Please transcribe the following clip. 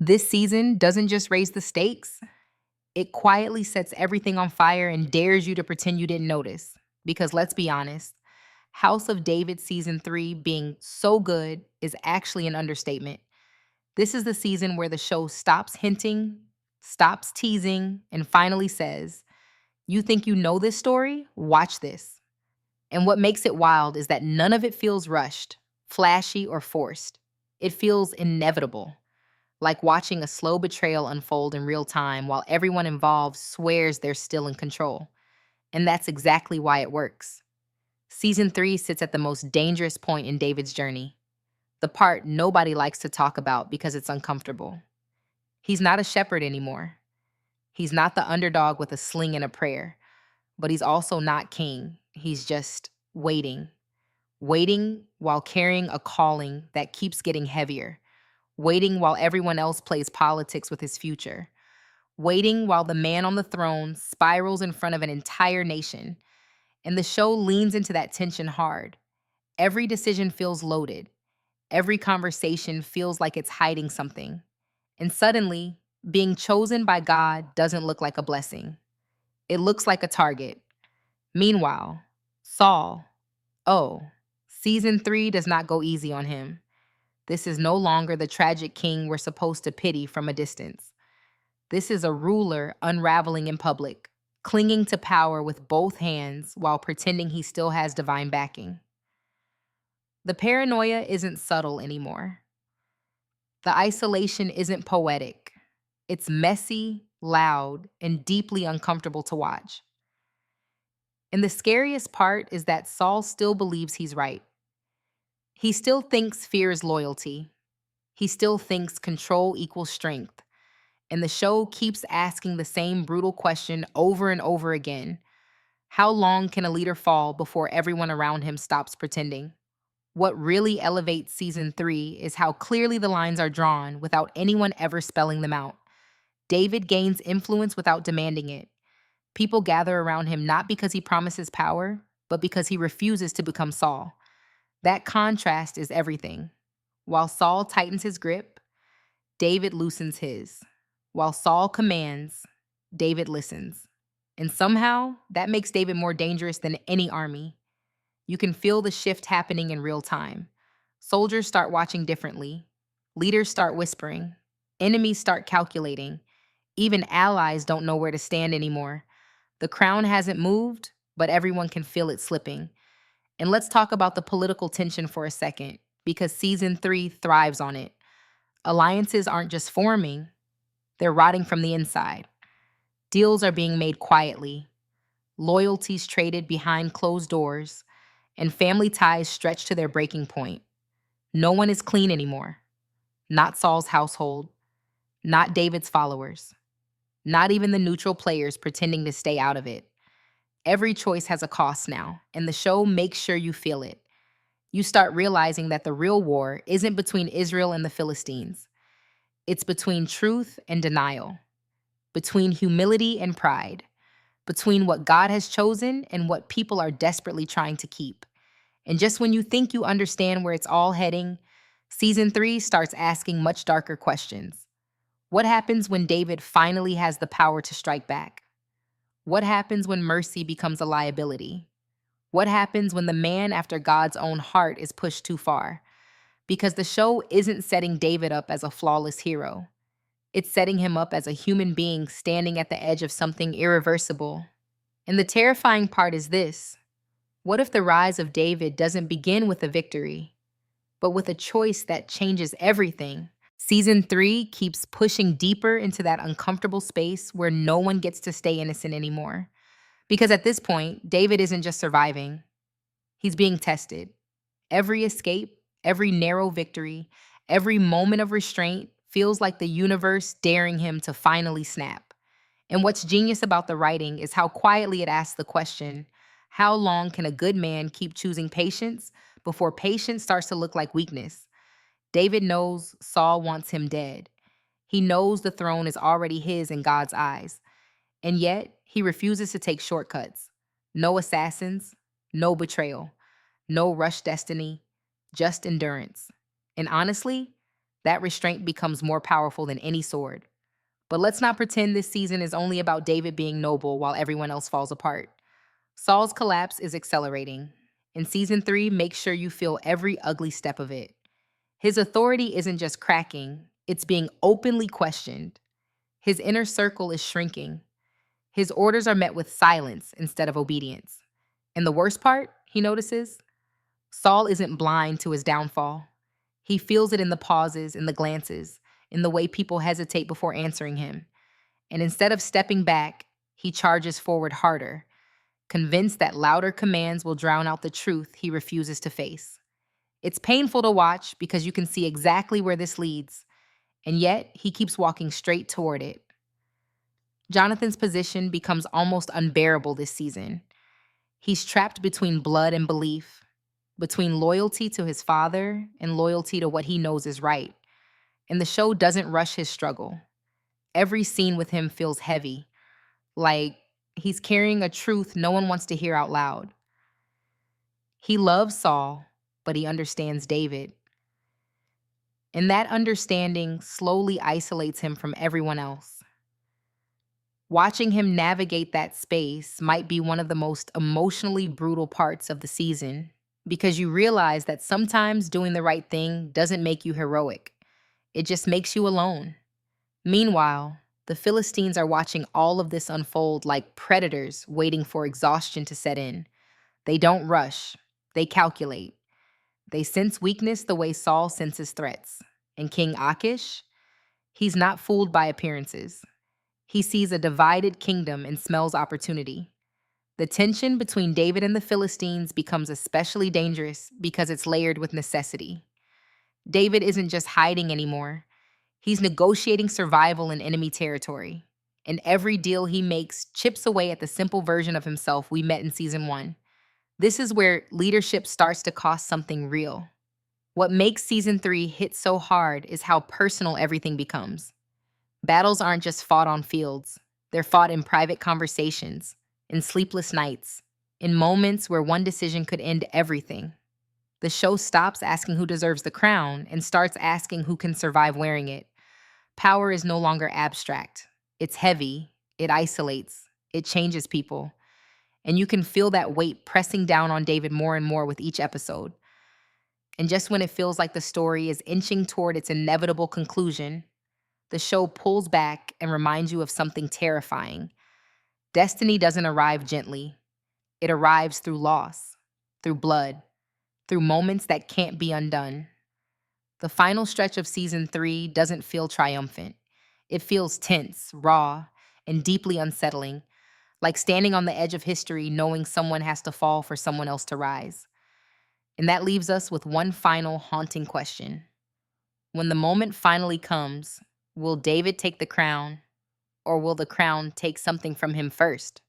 This season doesn't just raise the stakes, it quietly sets everything on fire and dares you to pretend you didn't notice. Because let's be honest, House of David season 3 being so good is actually an understatement. This is the season where the show stops hinting, stops teasing, and finally says, "You think you know this story? Watch this." And what makes it wild is that none of it feels rushed, flashy, or forced. It feels inevitable, like watching a slow betrayal unfold in real time while everyone involved swears they're still in control. And that's exactly why it works. Season 3 sits at the most dangerous point in David's journey, the part nobody likes to talk about because it's uncomfortable. He's not a shepherd anymore. He's not the underdog with a sling and a prayer, but he's also not king. He's just waiting, waiting while carrying a calling that keeps getting heavier, waiting while everyone else plays politics with his future, waiting while the man on the throne spirals in front of an entire nation. And the show leans into that tension hard. Every decision feels loaded. Every conversation feels like it's hiding something. And suddenly, being chosen by God doesn't look like a blessing. It looks like a target. Meanwhile, Saul, oh, season 3 does not go easy on him. This is no longer the tragic king we're supposed to pity from a distance. This is a ruler unraveling in public, clinging to power with both hands while pretending he still has divine backing. The paranoia isn't subtle anymore. The isolation isn't poetic. It's messy, loud, and deeply uncomfortable to watch. And the scariest part is that Saul still believes he's right. He still thinks fear is loyalty. He still thinks control equals strength. And the show keeps asking the same brutal question over and over again. How long can a leader fall before everyone around him stops pretending? What really elevates season 3 is how clearly the lines are drawn without anyone ever spelling them out. David gains influence without demanding it. People gather around him not because he promises power, but because he refuses to become Saul. That contrast is everything. While Saul tightens his grip, David loosens his. While Saul commands, David listens. And somehow, that makes David more dangerous than any army. You can feel the shift happening in real time. Soldiers start watching differently. Leaders start whispering. Enemies start calculating. Even allies don't know where to stand anymore. The crown hasn't moved, but everyone can feel it slipping. And let's talk about the political tension for a second, because season 3 thrives on it. Alliances aren't just forming, they're rotting from the inside. Deals are being made quietly, loyalties traded behind closed doors, and family ties stretched to their breaking point. No one is clean anymore. Not Saul's household, not David's followers, not even the neutral players pretending to stay out of it. Every choice has a cost now, and the show makes sure you feel it. You start realizing that the real war isn't between Israel and the Philistines. It's between truth and denial, between humility and pride, between what God has chosen and what people are desperately trying to keep. And just when you think you understand where it's all heading, season 3 starts asking much darker questions. What happens when David finally has the power to strike back? What happens when mercy becomes a liability? What happens when the man after God's own heart is pushed too far? Because the show isn't setting David up as a flawless hero. It's setting him up as a human being standing at the edge of something irreversible. And the terrifying part is this: what if the rise of David doesn't begin with a victory, but with a choice that changes everything? Season 3 keeps pushing deeper into that uncomfortable space where no one gets to stay innocent anymore. Because at this point, David isn't just surviving, he's being tested. Every escape, every narrow victory, every moment of restraint feels like the universe daring him to finally snap. And what's genius about the writing is how quietly it asks the question: how long can a good man keep choosing patience before patience starts to look like weakness? David knows Saul wants him dead. He knows the throne is already his in God's eyes. And yet, he refuses to take shortcuts. No assassins, no betrayal, no rushed destiny, just endurance. And honestly, that restraint becomes more powerful than any sword. But let's not pretend this season is only about David being noble while everyone else falls apart. Saul's collapse is accelerating. In season 3, make sure you feel every ugly step of it. His authority isn't just cracking, it's being openly questioned. His inner circle is shrinking. His orders are met with silence instead of obedience. And the worst part, he notices, Saul isn't blind to his downfall. He feels it in the pauses, in the glances, in the way people hesitate before answering him. And instead of stepping back, he charges forward harder, convinced that louder commands will drown out the truth he refuses to face. It's painful to watch because you can see exactly where this leads, and yet he keeps walking straight toward it. Jonathan's position becomes almost unbearable this season. He's trapped between blood and belief, between loyalty to his father and loyalty to what he knows is right. And the show doesn't rush his struggle. Every scene with him feels heavy, like he's carrying a truth no one wants to hear out loud. He loves Saul, but he understands David. And that understanding slowly isolates him from everyone else. Watching him navigate that space might be one of the most emotionally brutal parts of the season, because you realize that sometimes doing the right thing doesn't make you heroic. It just makes you alone. Meanwhile, the Philistines are watching all of this unfold like predators waiting for exhaustion to set in. They don't rush, they calculate. They sense weakness the way Saul senses threats. And King Achish, he's not fooled by appearances. He sees a divided kingdom and smells opportunity. The tension between David and the Philistines becomes especially dangerous because it's layered with necessity. David isn't just hiding anymore. He's negotiating survival in enemy territory. And every deal he makes chips away at the simple version of himself we met in season 1. This is where leadership starts to cost something real. What makes season 3 hit so hard is how personal everything becomes. Battles aren't just fought on fields. They're fought in private conversations, in sleepless nights, in moments where one decision could end everything. The show stops asking who deserves the crown and starts asking who can survive wearing it. Power is no longer abstract. It's heavy, it isolates, it changes people. And you can feel that weight pressing down on David more and more with each episode. And just when it feels like the story is inching toward its inevitable conclusion, the show pulls back and reminds you of something terrifying. Destiny doesn't arrive gently. It arrives through loss, through blood, through moments that can't be undone. The final stretch of season 3 doesn't feel triumphant. It feels tense, raw, and deeply unsettling, like standing on the edge of history knowing someone has to fall for someone else to rise. And that leaves us with one final haunting question. When the moment finally comes, will David take the crown, or will the crown take something from him first?